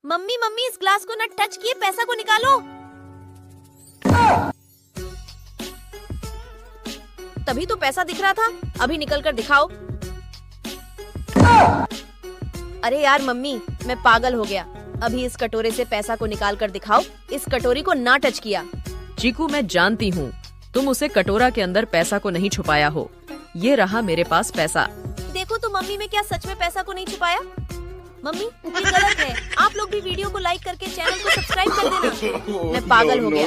Mummy mummy इस glass को ना टच किए, पैसा को निकालो। तभी तो पैसा दिख रहा था, अभी निकल कर दिखाओ। अरे यार मम्मी, मैं पागल हो गया। अभी इस कटोरे से पैसा को निकाल कर दिखाओ। इस कटोरी को ना टच किया। चीकू, मैं जानती हूँ तुम उसे कटोरा के अंदर पैसा को नहीं छुपाया हो। ये रहा मेरे पास पैसा। देखो तो मम्मी, मैं क्या सच में पैसा को नहीं छुपाया? मम्मी ये गलत है। आप लोग भी वीडियो को लाइक करके चैनल को सब्सक्राइब कर देना। मैं पागल हो गया।